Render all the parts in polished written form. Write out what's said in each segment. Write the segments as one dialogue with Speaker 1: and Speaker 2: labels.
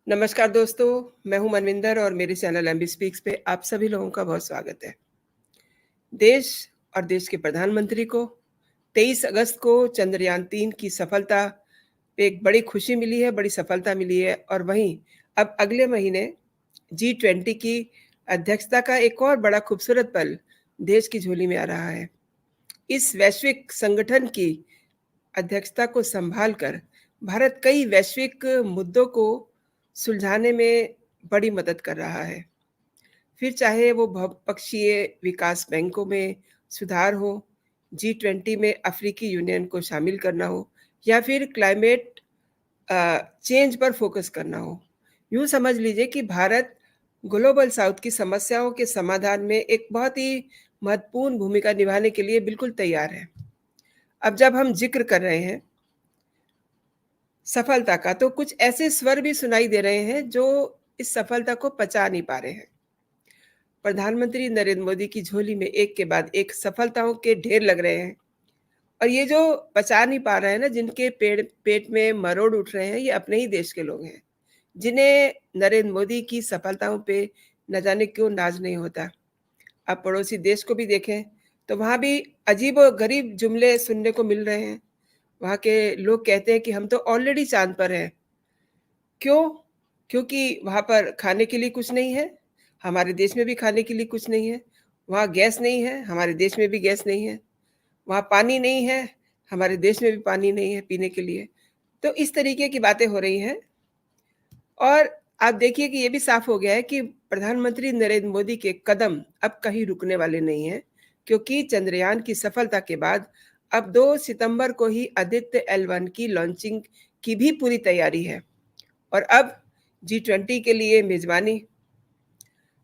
Speaker 1: नमस्कार दोस्तों, मैं हूं मनविंदर और मेरे चैनल एमबी स्पीक्स पे आप सभी लोगों का बहुत स्वागत है। देश और देश के प्रधानमंत्री को 23 अगस्त को चंद्रयान-3 की सफलता पे एक बड़ी खुशी मिली है, बड़ी सफलता मिली है और वहीं अब अगले महीने जी-20 की अध्यक्षता का एक और बड़ा खूबसूरत पल देश की झोली में आ रहा है। इस वैश्विक संगठन की अध्यक्षता को संभाल कर भारत कई वैश्विक मुद्दों को सुलझाने में बड़ी मदद कर रहा है। फिर चाहे वो बहुपक्षीय विकास बैंकों में सुधार हो, जी-20 में अफ्रीकी यूनियन को शामिल करना हो या फिर क्लाइमेट चेंज पर फोकस करना हो। यूँ समझ लीजिए कि भारत ग्लोबल साउथ की समस्याओं के समाधान में एक बहुत ही महत्वपूर्ण भूमिका निभाने के लिए बिल्कुल तैयार है। अब जब हम ज़िक्र कर रहे हैं सफलता का, तो कुछ ऐसे स्वर भी सुनाई दे रहे हैं जो इस सफलता को पचा नहीं पा रहे हैं। प्रधानमंत्री नरेंद्र मोदी की झोली में एक के बाद एक सफलताओं के ढेर लग रहे हैं और ये जो पचा नहीं पा रहे हैं ना, जिनके पेट में मरोड़ उठ रहे हैं, ये अपने ही देश के लोग हैं, जिन्हें नरेंद्र मोदी की सफलताओं पे न जाने क्यों नाज नहीं होता। आप पड़ोसी देश को भी देखें, तो वहाँ भी अजीबो-गरीब जुमले सुनने को मिल रहे हैं। वहाँ के लोग कहते हैं कि हम तो ऑलरेडी चाँद पर हैं। क्यों? क्योंकि वहाँ पर खाने के लिए कुछ नहीं है, हमारे देश में भी खाने के लिए कुछ नहीं है। वहाँ गैस नहीं है, हमारे देश में भी गैस नहीं है। वहाँ पानी नहीं है, हमारे देश में भी पानी नहीं है पीने के लिए। तो इस तरीके की बातें हो रही हैं और आप देखिए कि ये भी साफ़ हो गया है कि प्रधानमंत्री नरेंद्र मोदी के कदम अब कहीं रुकने वाले नहीं हैं, क्योंकि चंद्रयान की सफलता के बाद अब 2 सितंबर को ही आदित्य L1 की लॉन्चिंग की भी पूरी तैयारी है और अब जी-20 के लिए मेज़बानी।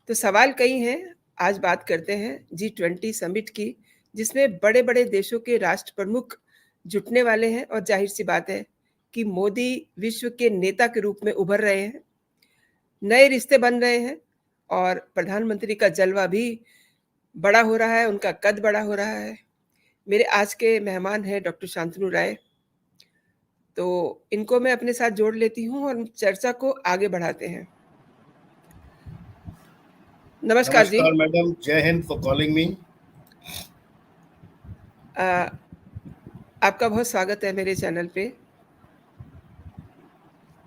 Speaker 1: तो सवाल कई हैं, आज बात करते हैं जी-20 समिट की, जिसमें बड़े-बड़े देशों के राष्ट्र प्रमुख जुटने वाले हैं और ज़ाहिर-सी बात है कि मोदी विश्व के नेता के रूप में उभर रहे हैं, नए रिश्ते बन रहे हैं और प्रधानमंत्री का जलवा भी बड़ा हो रहा है, उनका कद बड़ा हो रहा है। मेरे आज के मेहमान हैं डॉक्टर शांतनु राय, तो इनको मैं अपने साथ जोड़ लेती हूँ और चर्चा को आगे बढ़ाते हैं। नमस्कार जी।
Speaker 2: नमस्कार मैडम, जय हिंद फॉर कॉलिंग मी।
Speaker 1: अ, आपका बहुत स्वागत है मेरे चैनल पे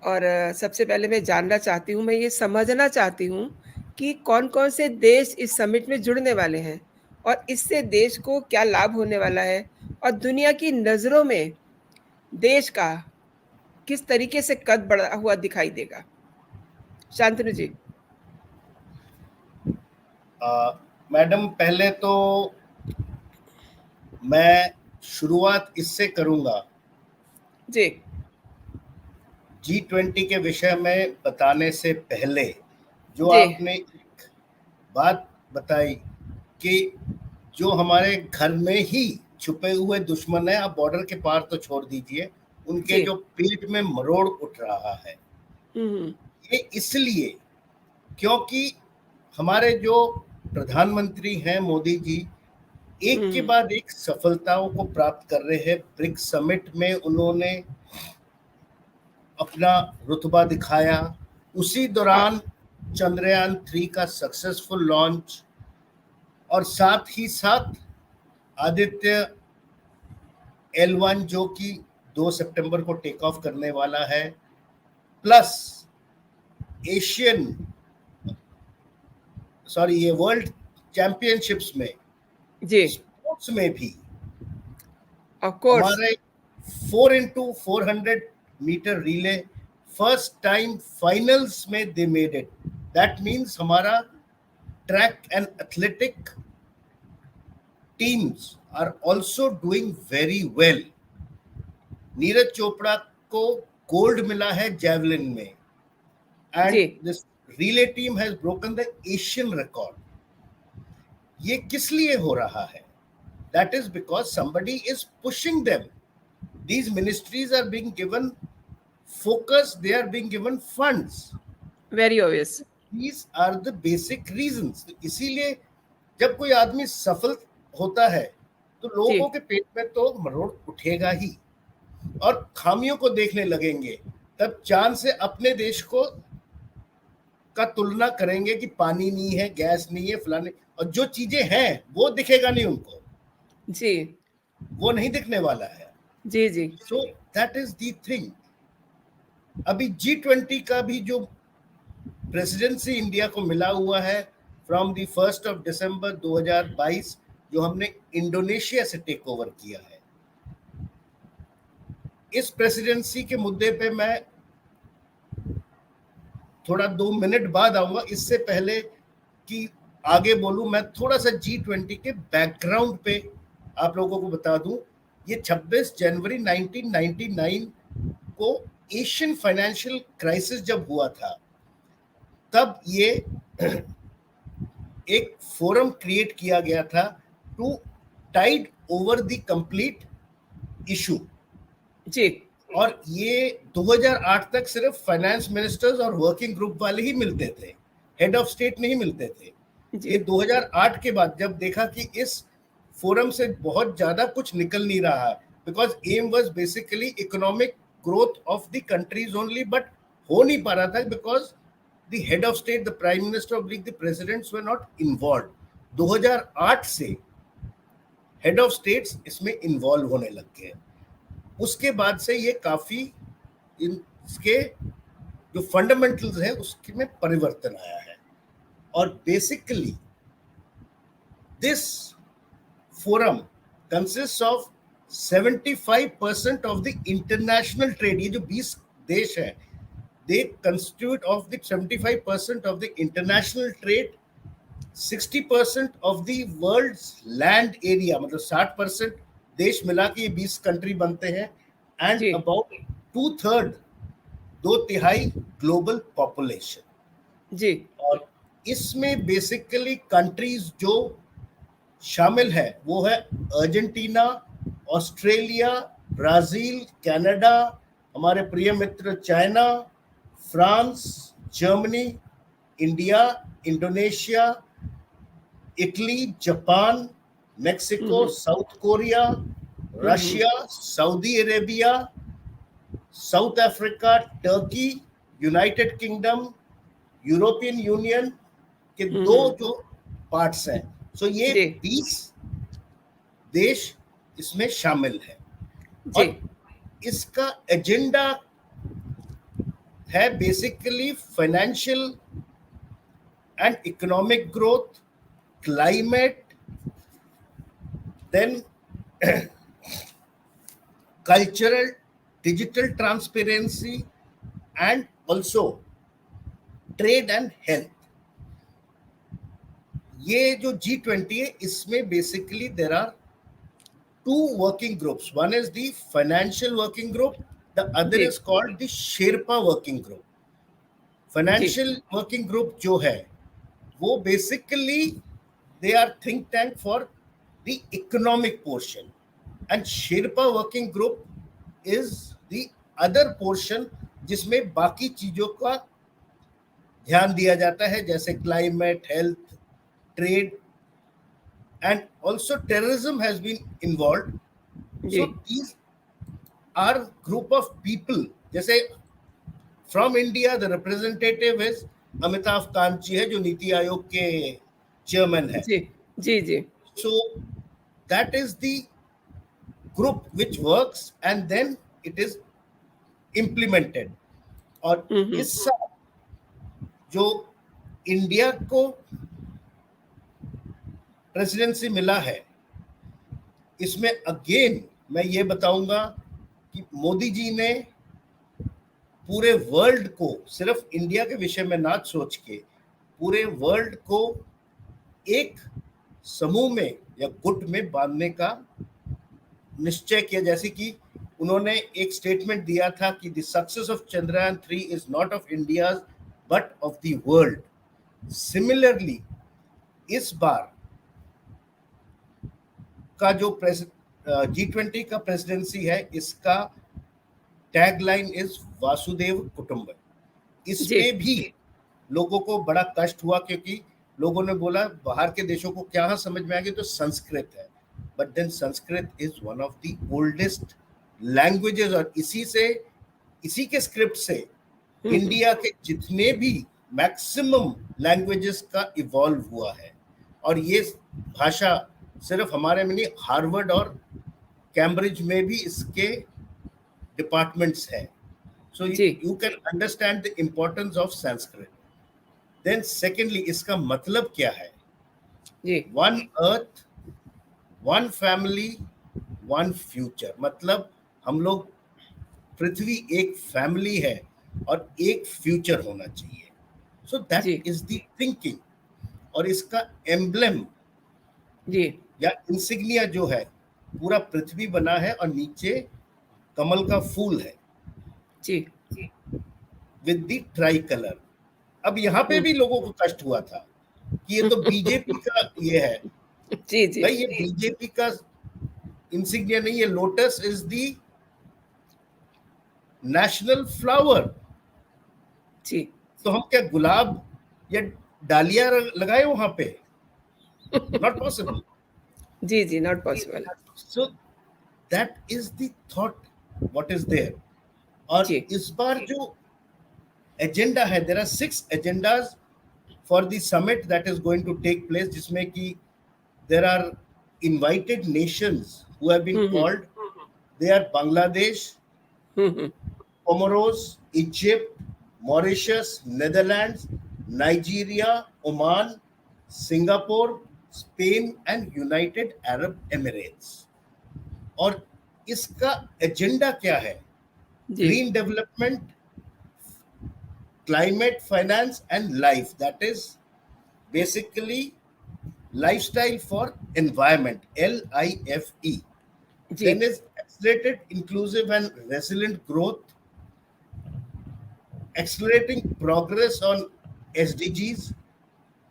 Speaker 1: और सबसे पहले मैं जानना चाहती हूँ, मैं ये समझना चाहती हूँ कि कौन-कौन से देश इस समिट में जुड़ने वाले हैं और इससे देश को क्या लाभ होने वाला है और दुनिया की नज़रों में देश का किस तरीके से कद बढ़ा हुआ दिखाई देगा? शांतनु जी।
Speaker 2: मैडम, पहले तो मैं शुरुआत इससे करूंगा,
Speaker 1: जी,
Speaker 2: जी-20 के विषय में बताने से पहले जो
Speaker 1: जी,
Speaker 2: आपने एक बात बताई कि जो हमारे घर में ही छुपे हुए दुश्मन है, आप बॉर्डर के पार तो छोड़ दीजिए, उनके
Speaker 1: जी।
Speaker 2: जो पेट में मरोड़ उठ रहा है,
Speaker 1: हुँ, हुँ।
Speaker 2: ये इसलिए क्योंकि हमारे जो प्रधानमंत्री हैं मोदी जी, एक के
Speaker 1: हुँ,
Speaker 2: बाद एक सफलताओं को प्राप्त कर रहे हैं। ब्रिक्स समिट में उन्होंने अपना रुतबा दिखाया, उसी
Speaker 1: हाँ,
Speaker 2: दौरान चंद्रयान 3 का सक्सेसफुल लॉन्च और साथ ही साथ आदित्य L1 जो कि 2 सितंबर को टेक ऑफ करने वाला है, प्लस एशियन ये वर्ल्ड चैंपियनशिप्स में,
Speaker 1: जी,
Speaker 2: स्पोर्ट्स में भी
Speaker 1: ऑफ़ कोर्स।
Speaker 2: हमारे 4x400 metre relay first time finals में they made it. That means हमारा track and athletic teams are also doing very well. Neeraj Chopra को गोल्ड मिला है जेवलिन में,
Speaker 1: जी,
Speaker 2: and this relay team has broken the Asian record. ये किस लिए हो रहा है? That is because somebody is pushing them. These ministries are being given focus, they are being given funds.
Speaker 1: Very obvious.
Speaker 2: These are the basic reasons. तो इसीलिए जब कोई आदमी सफल होता है तो
Speaker 1: जी,
Speaker 2: लोगों के पेट में तो मरोड़ उठेगा ही और खामियों को देखने लगेंगे। तब चांद से अपने देश को का तुलना करेंगे कि पानी नहीं है, गैस नहीं है, फलाने, और जो चीजें हैं वो दिखेगा नहीं उनको,
Speaker 1: जी
Speaker 2: वो नहीं दिखने वाला है।
Speaker 1: जी जी
Speaker 2: so that is the thing. अभी G20 का भी जो प्रेसिडेंसी इंडिया को मिला हुआ है फ्रॉम द 1 दिसंबर 2022, जो हमने इंडोनेशिया से टेक ओवर किया है। इस प्रेसिडेंसी के मुद्दे पे मैं थोड़ा 2 मिनट बाद आऊंगा। इससे पहले कि आगे बोलूं, मैं थोड़ा सा G20 के बैकग्राउंड पे आप लोगों को बता दूं। ये 26 जनवरी 1999 को एशियन फाइनेंशियल क्राइसिस जब हुआ था, तब ये एक फोरम क्रिएट किया गया था to tide over the complete issue.
Speaker 1: जी
Speaker 2: और ये 2008 तक सिर्फ फाइनेंस मिनिस्टर्स और वर्किंग ग्रुप वाले ही मिलते थे, हेड ऑफ स्टेट नहीं मिलते थे।
Speaker 1: जी
Speaker 2: ये 2008 के बाद जब देखा कि इस फोरम से बहुत ज्यादा कुछ निकल नहीं रहा है, because aim was basically economic growth of the countries only, but हो नहीं पा रहा था because the head of state, the prime minister और the presidents were not involve. 2008 से हेड ऑफ स्टेट्स इसमें इन्वॉल्व होने लग गए। उसके बाद से ये काफी इसके जो फंडामेंटल्स है उसके में परिवर्तन आया है। और basically this forum consist of 75% of the international trade. ये जो 20 देश है, they constitute of the 75% of the international trade, 60% of the world's land area, मतलब 60% देश मिला के ये 20 कंट्री बनते हैं, एंड
Speaker 1: जी
Speaker 2: अबाउट 2/3, 2/3 ग्लोबल पॉपुलेशन।
Speaker 1: जी
Speaker 2: और इसमें बेसिकली कंट्रीज जो शामिल है वो है अर्जेंटीना, ऑस्ट्रेलिया, ब्राजील, कनाडा, हमारे प्रिय मित्र China, France, Germany, India, Indonesia, Italy, Japan, Mexico, South Korea, Russia, Saudi Arabia, South Africa, Turkey, United Kingdom, European Union के दो जो पार्ट्स हैं। सो ये
Speaker 1: जी
Speaker 2: 20 देश इसमें शामिल है।
Speaker 1: जी
Speaker 2: और इसका एजेंडा है basically financial and economic growth, climate, then cultural, digital transparency, and also trade and health। ये जो G20 है, इसमें basically there are 2 working groups. One is the financial working group, the other
Speaker 1: जी
Speaker 2: is called the Sherpa working group। Financial working group जो है वो basically they are think tank for the economic portion, and Sherpa working group is the other portion जिसमें बाकी चीजों का ध्यान दिया जाता है, जैसे climate, health, trade, and also terrorism has been involved।
Speaker 1: जी
Speaker 2: So these are group of people, जैसे from India the representative is Amitabh Kant ji है, जो नीति आयोग के चेयरमैन है।
Speaker 1: जी जी जी
Speaker 2: So that is the group which works and then it is implemented। और इस साल जो इंडिया को प्रेसिडेंसी मिला है, इसमें अगेन मैं ये बताऊंगा कि मोदी जी ने पूरे वर्ल्ड को, सिर्फ इंडिया के विषय में ना सोच के, पूरे वर्ल्ड को एक समूह में या गुट में बांधने का निश्चय किया। जैसे कि उन्होंने एक स्टेटमेंट दिया था कि the success of Chandrayaan 3 is not of India but of the world. Similarly इस बार का जो G20 का प्रेसिडेंसी है, इसका टैगलाइन इज वासुदेव कुटुंबकम। इसमें भी लोगों को बड़ा कष्ट हुआ, क्योंकि लोगों ने बोला बाहर के देशों को क्या समझ में आ गई, तो संस्कृत है, but then Sanskrit is one of the oldest languages, और इसी के स्क्रिप्ट से इंडिया के जितने भी मैक्सिमम लैंग्वेजेस का इवॉल्व हुआ है, और ये भाषा सिर्फ हमारे में नहीं, हार्वर्ड और कैम्ब्रिज में भी इसके डिपार्टमेंट्स हैं. So
Speaker 1: ji
Speaker 2: you can understand the importance of Sanskrit. Then secondly, इसका मतलब क्या है?
Speaker 1: जी
Speaker 2: One earth, one family, one future. मतलब हम लोग, पृथ्वी एक फैमिली है और एक फ्यूचर होना चाहिए. So that
Speaker 1: ji
Speaker 2: is the thinking. और इसका एम्ब्लेम
Speaker 1: जी
Speaker 2: या इंसिग्निया जो है, पूरा पृथ्वी बना है और नीचे कमल का फूल है
Speaker 1: जी
Speaker 2: विद द ट्राई कलर. अब यहाँ पे भी लोगों को कष्ट हुआ था कि ये तो बीजेपी का ये है.
Speaker 1: जी जी
Speaker 2: भाई ये बीजेपी का इंसिग्निया नहीं है. Lotus is the national flower.
Speaker 1: जी
Speaker 2: तो हम क्या गुलाब या डालिया लगाए वहां पे? Not possible.
Speaker 1: जी जी not possible.
Speaker 2: So that is the thought what is there. और
Speaker 1: जी
Speaker 2: इस बार जो एजेंडा है, there are 6 agendas for the summit that is going to take place, जिसमें कि there are invited nations who have been called. They are Bangladesh, Comoros, Egypt, Mauritius, Netherlands, Nigeria, Oman, Singapore, Spain and United Arab Emirates. और इसका agenda क्या है?
Speaker 1: जी
Speaker 2: green development, climate, finance and life. That is basically lifestyle for environment, LIFE.
Speaker 1: जी
Speaker 2: Then is accelerated, inclusive and resilient growth, accelerating progress on SDGs,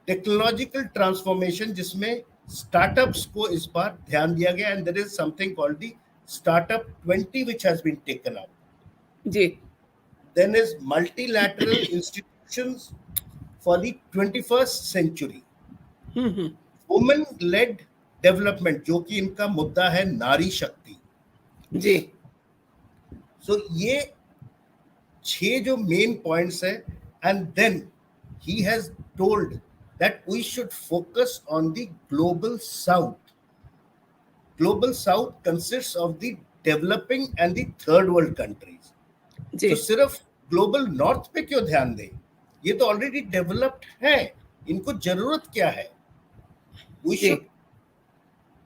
Speaker 2: technological transformation जिसमें startups को इस बार ध्यान दिया गया, and there is something called the Startup 20 which has been taken up.
Speaker 1: जी
Speaker 2: Then is multilateral institutions for the 21st century. Women led development, जो कि इनका मुद्दा है नारी शक्ति.
Speaker 1: जी
Speaker 2: सो ये 6 जो मेन पॉइंट्स है. And then he has told that we should focus on the global south. Global south consists of the developing and the third world countries.
Speaker 1: जी
Speaker 2: तो सिर्फ ग्लोबल नॉर्थ पे क्यों ध्यान दें? ये तो ऑलरेडी डेवलप्ड है, इनको जरूरत क्या है? We
Speaker 1: ji
Speaker 2: should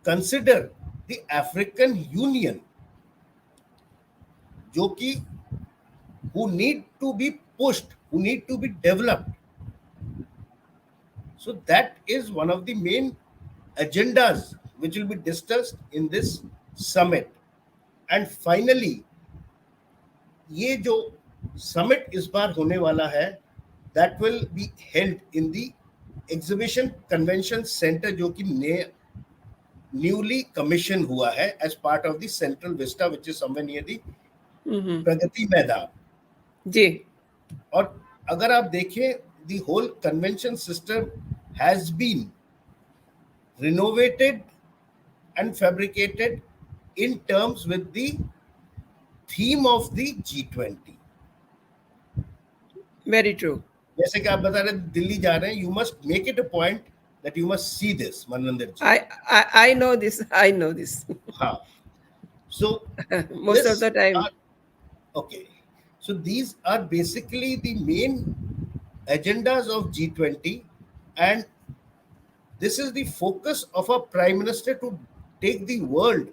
Speaker 2: consider the African Union, जो कि who need to be pushed, who need to be developed. So that is one of the main agendas which will be discussed in this summit. And finally, ये जो summit इस बार होने वाला है, that will be held in the Exhibition Convention Center, जो कि newly commissioned हुआ है as part of the Central Vista which is somewhere near the Pragati Maidan.
Speaker 1: जी
Speaker 2: और अगर आप देखें, the whole convention system has been renovated and fabricated in terms with the theme of the G20.
Speaker 1: Very true.
Speaker 2: जैसे कि आप बता रहे दिल्ली जा रहे हैं, you must make it a point that you must see this, Manvinder ji.
Speaker 1: I know this. I know this.
Speaker 2: हाँ. So
Speaker 1: Most of the time.
Speaker 2: Okay. So these are basically the main agendas of G20, and this is the focus of our Prime Minister to take the world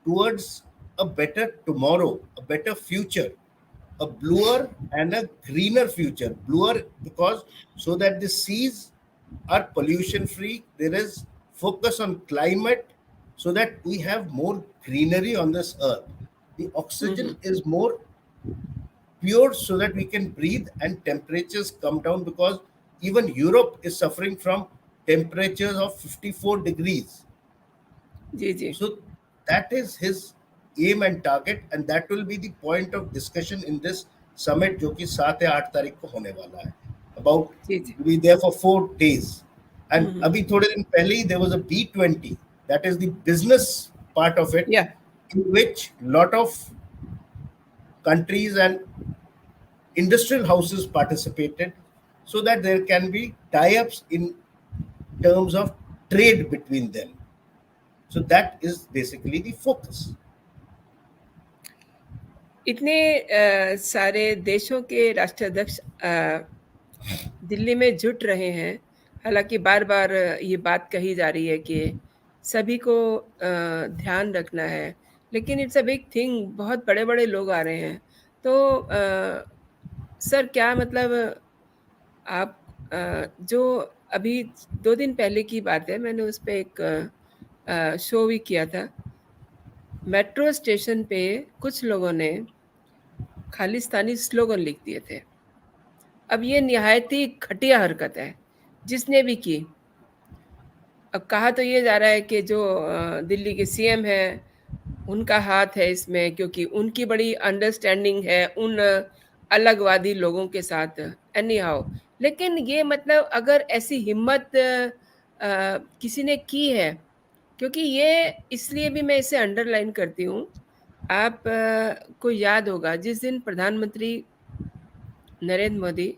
Speaker 2: towards a better tomorrow, a better future, a bluer and a greener future. Bluer because so that the seas are pollution free, there is focus on climate so that we have more greenery on this earth. The oxygen is more pure so that we can breathe and temperatures come down, because even Europe is suffering from temperatures of 54 degrees.
Speaker 1: Ji ji
Speaker 2: So that is his aim and target, and that will be the point of discussion in this summit, जो कि 7 या 8 तारीख को होने वाला है. About
Speaker 1: ji ji
Speaker 2: will be there for 4 days. And अभी थोड़े दिन पहले ही there was a B20, that is the business part of it,
Speaker 1: yeah
Speaker 2: in which lot of countries and industrial houses participated. so that there can be tie-ups in terms of trade between them. So that is basically the focus.
Speaker 1: इतने सारे देशों के राष्ट्राध्यक्ष दिल्ली में जुट रहे हैं, हालाँकि बार-बार ये बात कही जा रही है कि सभी को ध्यान रखना है, लेकिन इट्स अ बिग थिंग, बहुत बड़े-बड़े लोग आ रहे हैं। तो सर क्या मतलब आप जो अभी 2 दिन पहले की बात है, मैंने उस पे एक शो भी किया था। मेट्रो स्टेशन पे कुछ लोगों ने खालिस्तानी स्लोगन लिख दिए थे। अब ये निहायत ही घटिया हरकत है, जिसने भी की। अब कहा तो ये जा रहा है कि जो दिल्ली के सीएम हैं, उनका हाथ है इसमें क्योंकि उनकी बड़ी अंडरस्टैंडिंग है उन अलगवादी लोगों के साथ। एनी हाउ, लेकिन ये मतलब अगर ऐसी हिम्मत किसी ने की है, क्योंकि ये इसलिए भी मैं इसे अंडरलाइन करती हूँ, आप को याद होगा जिस दिन प्रधानमंत्री नरेंद्र मोदी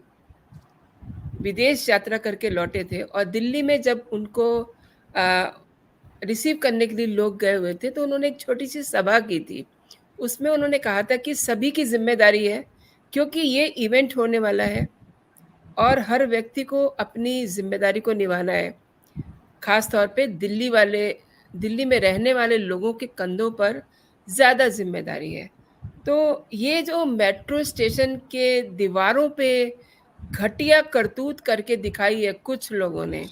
Speaker 1: विदेश यात्रा करके लौटे थे और दिल्ली में जब उनको रिसीव करने के लिए लोग गए हुए थे, तो उन्होंने एक छोटी-सी सभा की थी। उसमें उन्होंने कहा था कि सभी की ज़िम्मेदारी है, क्योंकि ये इवेंट होने वाला है और हर व्यक्ति को अपनी ज़िम्मेदारी को निभाना है। ख़ास तौर पे दिल्ली में रहने वाले लोगों के कंधों पर ज़्यादा ज़िम्मेदारी है। तो ये जो मेट्रो स्टेशन के दीवारों पे घटिया करतूत करके दिखाई है कुछ लोगों ने,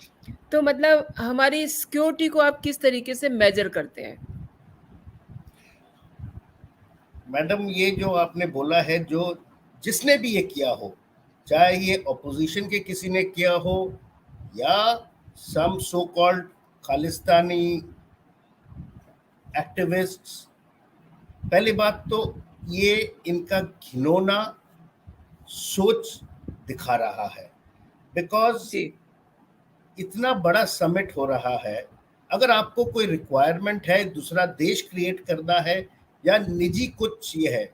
Speaker 1: तो मतलब हमारी सिक्योरिटी को आप किस तरीके से मेजर करते हैं?
Speaker 2: मैडम, ये जो आपने बोला है, जो जिसने भी ये किया हो, चाहे ये ऑपोजिशन के किसी ने किया हो या सम सो कॉल्ड खालिस्तानी एक्टिविस्ट्स, पहली बात तो ये इनका घिनौना सोच दिखा रहा है। बिकॉज
Speaker 1: जी।
Speaker 2: इतना बड़ा समिट हो रहा है, अगर आपको कोई रिक्वायरमेंट है, दूसरा देश क्रिएट करना है या निजी कुछ ये है,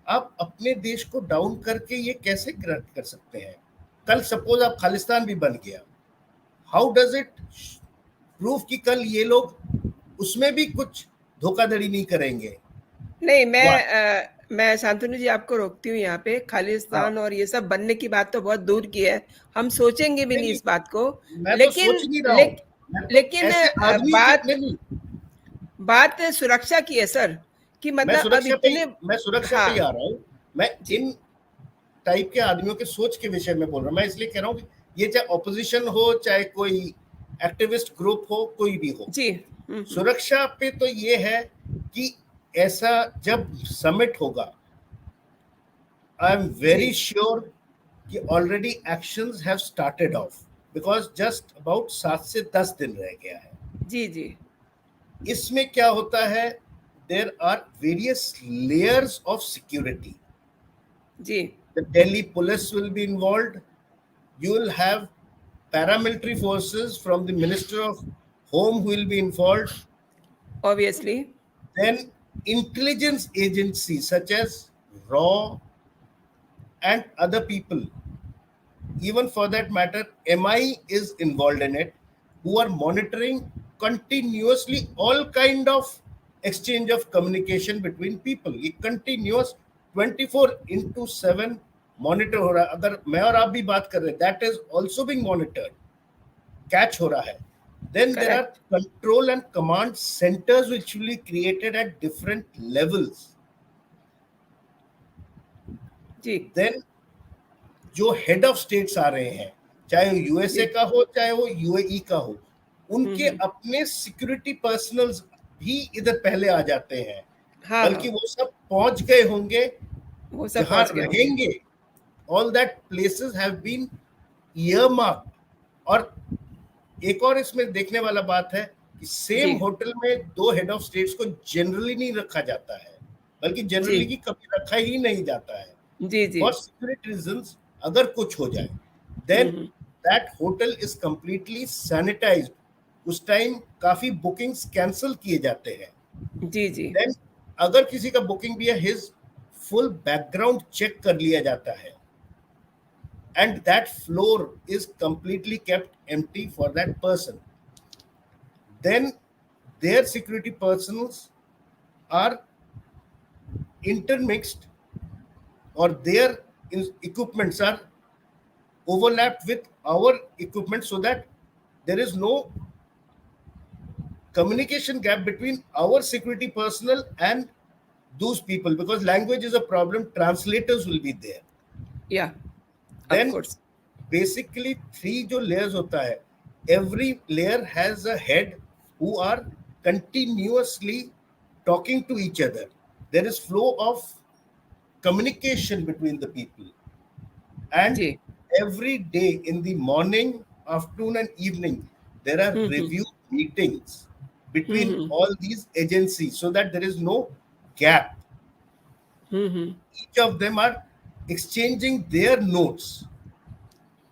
Speaker 2: आप अपने देश को डाउन करके ये कैसे कर सकते हैं? कल सपोज आप खालिस्तान भी बन गया, हाउ डज इट प्रूव कि कल ये लोग उसमें भी कुछ धोखाधड़ी नहीं करेंगे?
Speaker 1: नहीं,
Speaker 2: What?
Speaker 1: मैं शांतनु जी आपको रोकती हूँ यहाँ पे। खालिस्तान और ये सब बनने की बात तो बहुत दूर की है। हम सोचेंगे भी नहीं
Speaker 2: नहीं,
Speaker 1: इस बात को।
Speaker 2: मैं तो
Speaker 1: लेकिन
Speaker 2: सोच नहीं रहा हूँ,
Speaker 1: लेक,
Speaker 2: मैं तो
Speaker 1: लेकिन
Speaker 2: ऐसे आदमी के
Speaker 1: बात
Speaker 2: नहीं,
Speaker 1: बात सुरक्षा की है सर, कि मतलब अब इतने।
Speaker 2: मैं सुरक्षा पे ही आ
Speaker 1: हाँ
Speaker 2: रहा हूँ। मैं
Speaker 1: जी
Speaker 2: इन टाइप के आदमियों के सोच के विषय में बोल रहा हूँ। मैं इसलिए कह रहा हूँ कि ये चाहे ऑपोजिशन हो, चाहे कोई एक्टिविस्ट ग्रुप हो, कोई भी हो,
Speaker 1: जी।
Speaker 2: सुरक्षा पे तो ये है कि ऐसा जब समिट होगा, आई एम वेरी
Speaker 1: जी
Speaker 2: श्योर कि already actions have started off, because just about 7 से 10 दिन रह गया है।
Speaker 1: जी जी
Speaker 2: इसमें क्या होता है, there are various layers of security.
Speaker 1: जी
Speaker 2: The Delhi police will be involved. You will have paramilitary forces from the Minister of Home who will be involved.
Speaker 1: Obviously.
Speaker 2: Then intelligence agencies such as RAW and other people, even for that matter, MI is involved in it, who are monitoring continuously all kind of exchange of communication between people. ये continuous 24/7 monitor हो रहा है। अगर मैं और आप भी बात कर रहे हैं, that is also being monitored, catch हो रहा है। Then there are
Speaker 1: correct.
Speaker 2: Control and command centres which will be created at different levels.
Speaker 1: जी
Speaker 2: देन जो हेड ऑफ स्टेट्स आ रहे हैं, चाहे वो यूएसए
Speaker 1: जी
Speaker 2: का हो, चाहे वो यूएई का हो, उनके
Speaker 1: हम्म।
Speaker 2: अपने सिक्योरिटी पर्सनल्स भी इधर पहले आ जाते हैं।
Speaker 1: हाँ
Speaker 2: बल्कि
Speaker 1: हाँ,
Speaker 2: वो सब पहुंच गए होंगे
Speaker 1: वो सब
Speaker 2: जहां
Speaker 1: पहुंच गए होंगे।
Speaker 2: रहेंगे। All that places have been earmarked. और एक और इसमें देखने वाला बात है कि
Speaker 1: जी
Speaker 2: सेम होटल में 2 हेड ऑफ स्टेट्स को जनरली नहीं रखा जाता है, बल्कि
Speaker 1: जी
Speaker 2: जनरली की कभी रखा ही नहीं जाता है।
Speaker 1: जी जी
Speaker 2: फॉर सिक्योरिटी रीजंस, अगर कुछ हो जाए, then
Speaker 1: hmm.
Speaker 2: That hotel is completely sanitised. उस टाइम काफी बुकिंग्स कैंसिल किए जाते हैं।
Speaker 1: जी जी
Speaker 2: देन अगर किसी का बुकिंग भी है, हिज फुल बैकग्राउंड चेक कर लिया जाता है। and that floor is completely kept empty for that person, then their security personnel are intermixed, or their equipments are overlapped with our equipment, so that there is no communication gap between our security personnel and those people, because language is a problem, translators will be there.
Speaker 1: Yeah, of
Speaker 2: Then
Speaker 1: course.
Speaker 2: basically three जो layers होता है, every layer has a head who are continuously talking to each other. There is flow of communication between the people, and
Speaker 1: ji.
Speaker 2: every day in the morning, afternoon and evening, there are
Speaker 1: hmm
Speaker 2: review meetings between
Speaker 1: hmm
Speaker 2: all these agencies, so that there is no gap.
Speaker 1: Hmm
Speaker 2: Each of them are exchanging their notes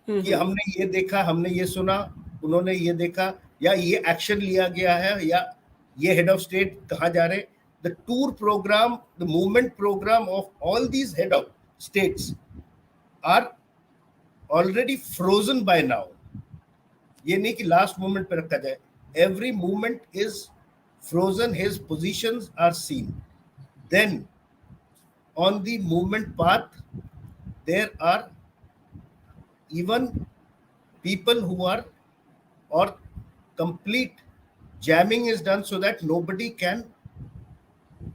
Speaker 2: कि
Speaker 1: हम्म
Speaker 2: हमने ये देखा, हमने ये सुना, उन्होंने ये देखा, या ये एक्शन लिया गया है, या ये हेड ऑफ स्टेट कहाँ जा रहे. The tour programme, the movement programme of all these head of states are already frozen by now. ये नहीं कि लास्ट मोमेंट पे रखा जाए. Every movement is frozen, his positions are seen. Then on the movement path there are even people who are, or complete jamming is done so that nobody can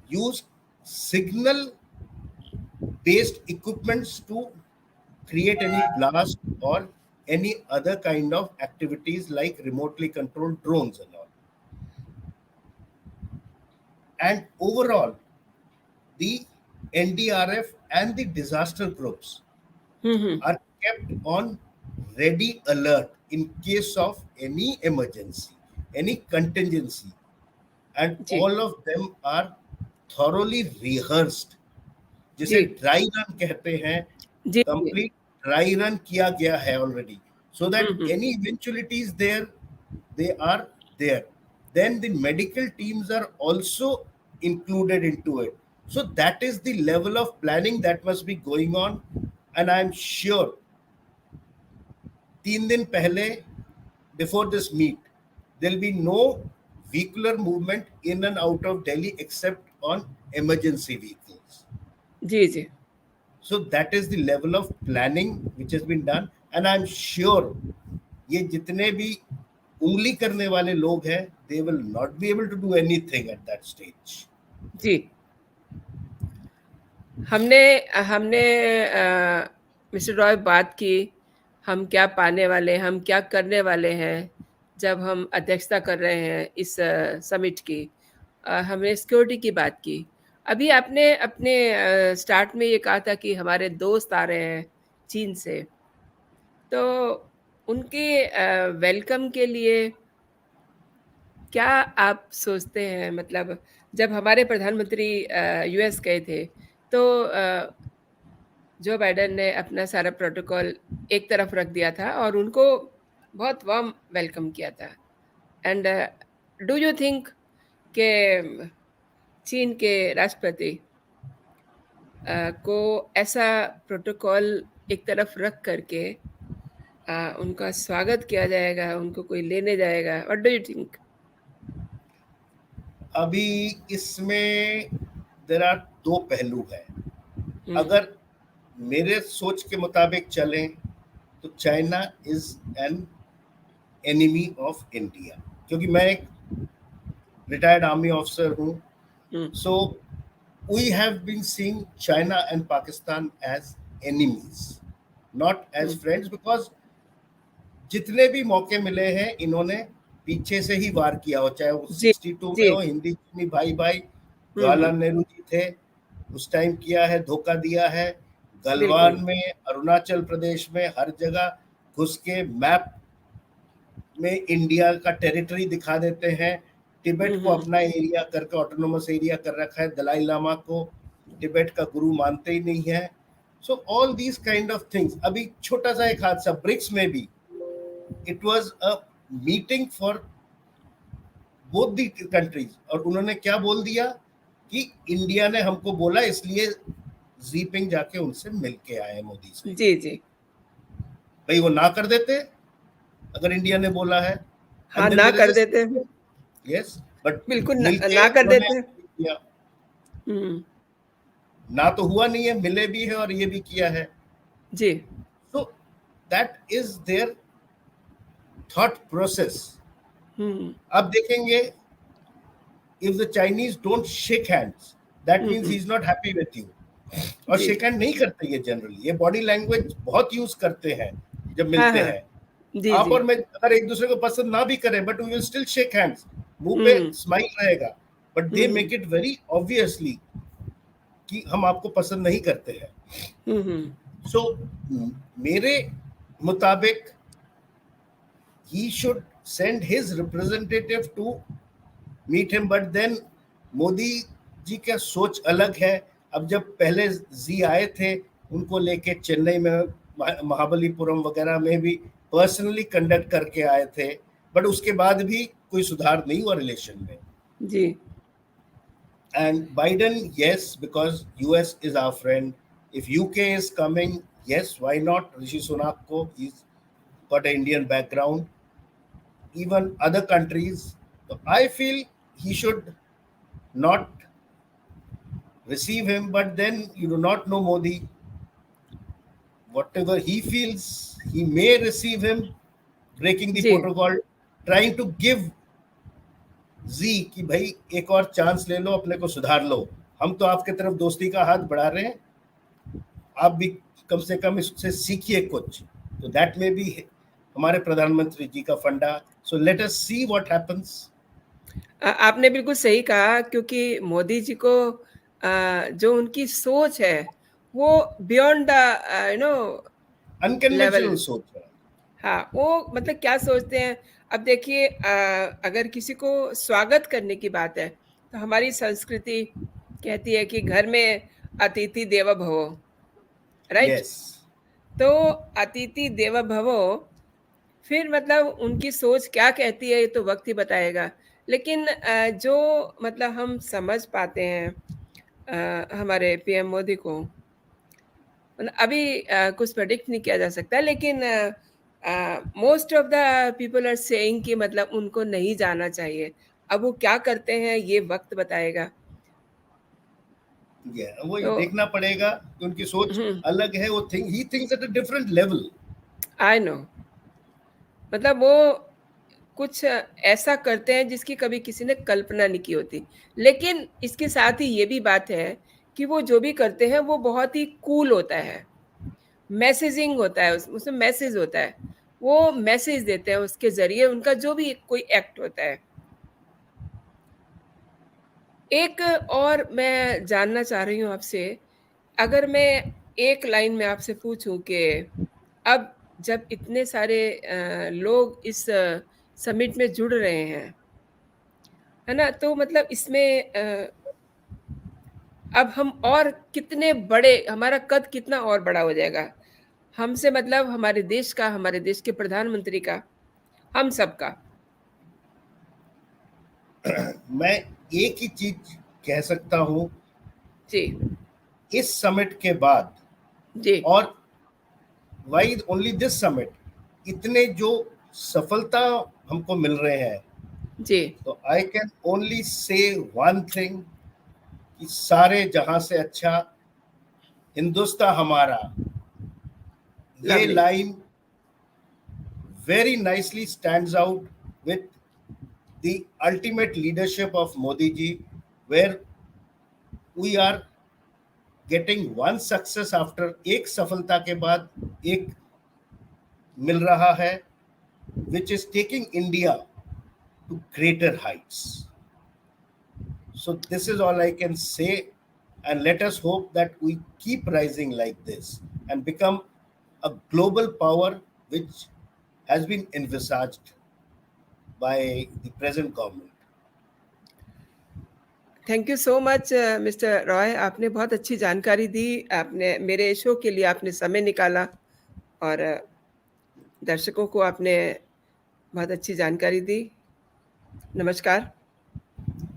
Speaker 2: use signal based equipments to create any blast or any other kind of activities like remotely controlled drones and all. And overall, the NDRF and the disaster groups
Speaker 1: hmm
Speaker 2: are kept on ready alert in case of any emergency, any contingency, and
Speaker 1: जी
Speaker 2: all of them are thoroughly rehearsed. जिसे
Speaker 1: जी
Speaker 2: dry run कहते हैं,
Speaker 1: जी जी.
Speaker 2: Complete dry run किया गया है already, so that
Speaker 1: hmm
Speaker 2: any eventualities there, they are there. Then the medical teams are also included into it. So that is the level of planning that must be going on, and I'm sure 3 दिन पहले, before this meet, there'll be no vehicular movement in and out of Delhi except on emergency vehicles.
Speaker 1: Ji ji.
Speaker 2: So that is the level of planning which has been done, and I'm sure ये जितने भी उंगली करने वाले लोग हैं, they will not be able to do anything at that stage.
Speaker 1: जी. हमने हमने मिस्टर रॉय बात की, हम क्या पाने वाले हैं, हम क्या करने वाले हैं जब हम अध्यक्षता कर रहे हैं इस समिट की. हमने सिक्योरिटी की बात की. अभी आपने अपने स्टार्ट में ये कहा था कि हमारे दोस्त आ रहे हैं चीन से, तो उनके वेलकम के लिए क्या आप सोचते हैं? मतलब जब हमारे प्रधानमंत्री यूएस गए थे, तो जो बाइडेन ने अपना सारा प्रोटोकॉल एक तरफ रख दिया था और उनको बहुत वार्म वेलकम किया था. एंड डू यू थिंक कि चीन के राष्ट्रपति को ऐसा प्रोटोकॉल एक तरफ रख करके उनका स्वागत किया जाएगा, उनको कोई लेने जाएगा? What do you think?
Speaker 2: अभी इसमें देयर आर दो पहलू है. अगर मेरे सोच के मुताबिक चलें तो China is an enemy of India, क्योंकि मैं एक रिटायर्ड आर्मी ऑफिसर हूं. So we have been seeing China and Pakistan as enemies, not as friends, because जितने भी मौके मिले हैं इन्होंने पीछे से ही वार किया हो, चाहे वो 62 में हो, हिंदी चीनी भाई भाई, जवाहरलाल नेहरू जी थे उस टाइम किया है, धोखा दिया है. गलवान में, अरुणाचल प्रदेश में, हर जगह घुस के मैप में इंडिया का टेरिटरी दिखा देते हैं. तिब्बत को अपना एरिया करके ऑटोनोमस एरिया कर रखा है. दलाई लामा को तिब्बत का गुरु मानते ही नहीं है. So all these kind of things. अभी छोटा सा एक हादसा ब्रिक्स में भी, it was a meeting for both the countries, और उन्होंने क्या बोल दिया कि इंडिया ने हमको बोला, इसलिए जीपिंग जाके उनसे मिल के आए मोदी से.
Speaker 1: जी जी.
Speaker 2: भाई वो ना कर देते अगर इंडिया ने बोला है,
Speaker 1: हाँ,
Speaker 2: and then
Speaker 1: ना
Speaker 2: there is
Speaker 1: कर
Speaker 2: a
Speaker 1: देते हैं,
Speaker 2: yes, but
Speaker 1: बिल्कुल
Speaker 2: मिलके
Speaker 1: ना कर
Speaker 2: उन्होंने
Speaker 1: देते हैं।
Speaker 2: किया,
Speaker 1: हम्म।
Speaker 2: ना तो हुआ नहीं है, मिले भी है और ये भी किया है।
Speaker 1: जी।
Speaker 2: So that is their thought process.
Speaker 1: हम्म।
Speaker 2: अब देखेंगे, if the Chinese don't shake hands, that means
Speaker 1: hmm.
Speaker 2: he is not happy with you. और
Speaker 1: जी।
Speaker 2: शेक हैंड नहीं करते ये जनरली, ये बॉडी लैंग्वेज बहुत यूज करते हैं जब
Speaker 1: हाँ,
Speaker 2: मिलते
Speaker 1: हाँ।
Speaker 2: हैं।
Speaker 1: जी,
Speaker 2: आप
Speaker 1: जी।
Speaker 2: और मैं अगर एक दूसरे को पसंद ना भी करें, but we will still shake hands, मुंह पे
Speaker 1: हम्म।
Speaker 2: स्माइल रहेगा, but they
Speaker 1: hmm.
Speaker 2: Make it very obviously कि हम आपको पसंद नहीं करते हैं।
Speaker 1: हम्म।
Speaker 2: सो मेरे मुताबिक he should send his representative to meet him, but then Modi ji का सोच अलग है। अब जब पहले जी आए थे, उनको लेके चेन्नई में महाबलीपुरम वगैरह में भी पर्सनली कंडक्ट करके आए थे, बट उसके बाद भी कोई सुधार नहीं हुआ रिलेशन में।
Speaker 1: जी।
Speaker 2: And Biden, yes, because US is our friend. If UK is coming, yes, why not? Rishi Sunak ko, he's got an Indian background. Even other countries, I feel he should not receive him, but then you do not know Modi. Whatever he feels, he may receive him, breaking the
Speaker 1: ji.
Speaker 2: protocol, trying to give जी कि भाई एक और chance ले लो, अपने को सुधार लो, हम तो आपके तरफ दोस्ती का हाथ बढ़ा रहे हैं, आप भी कम से कम इससे सीखिए कुछ। तो दैट में भी हमारे प्रधानमंत्री जी का फंडा। So let us see what happens.
Speaker 1: आपने बिल्कुल सही कहा, क्योंकि मोदी जी को जो उनकी सोच है वो बियॉन्ड द लेवल।
Speaker 2: अनकन्वेंशनल सोच है।
Speaker 1: हाँ, वो मतलब क्या सोचते हैं। अब देखिए, अगर किसी को स्वागत करने की बात है, तो हमारी संस्कृति कहती है कि घर में अतिथि देवो भव, राइट?
Speaker 2: यस।
Speaker 1: तो अतिथि देवो भव, फिर मतलब उनकी सोच क्या कहती है ये तो वक्त ही बताएगा। लेकिन जो मतलब हम समझ पाते हैं हमारे पीएम मोदी को, मतलब अभी कुछ प्रेडिक्ट नहीं किया जा सकता, लेकिन most of the people are saying कि मतलब उनको नहीं जाना चाहिए। अब वो क्या करते हैं ये वक्त बताएगा।
Speaker 2: वही
Speaker 1: तो
Speaker 2: देखना पड़ेगा कि उनकी सोच
Speaker 1: हम्म,
Speaker 2: अलग है। वो he thinks at a different level.
Speaker 1: I know, मतलब वो कुछ ऐसा करते हैं जिसकी कभी किसी ने कल्पना नहीं की होती। लेकिन इसके साथ ही ये भी बात है कि वो जो भी करते हैं वो बहुत ही कूल होता है। मैसेजिंग होता है, उसमें मैसेज होता है। वो मैसेज देते हैं, उसके ज़रिए उनका जो भी कोई एक्ट होता है। एक और मैं जानना चाह रही हूँ आपसे, अगर मैं एक लाइन में आपसे पूछूँ कि अब जब इतने सारे लोग इस समिट में जुड़ रहे हैं, है ना? तो मतलब इसमें अब हम और कितने बड़े, हमारा कद कितना और बड़ा हो जाएगा? हमसे मतलब हमारे देश का, हमारे देश के प्रधानमंत्री का, हम सबका।
Speaker 2: मैं एक ही चीज कह सकता हूं,
Speaker 1: जी।
Speaker 2: इस समिट के बाद,
Speaker 1: जी।
Speaker 2: और वाई ओनली दिस समिट, इतने जो सफलता हमको मिल रहे हैं,
Speaker 1: जी।
Speaker 2: तो I can only say one thing कि सारे जहां से अच्छा हिंदुस्तान हमारा। ये
Speaker 1: lovely.
Speaker 2: Line very nicely stands out with the ultimate leadership of Modi ji, where we are getting one success after एक सफलता के बाद एक मिल रहा है, which is taking India to greater heights. So this is all I can say, and let us hope that we keep rising like this and become a global power which has been envisaged by the present government.
Speaker 1: Thank you so much mister Roy, आपने बहुत अच्छी जानकारी दी। आपने मेरे show के लिए आपने समय निकाला, और दर्शकों को आपने बहुत अच्छी जानकारी दी। नमस्कार।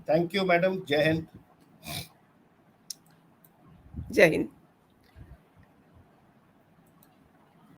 Speaker 2: Thank you, madam. Jai Hind.
Speaker 1: जय हिंद।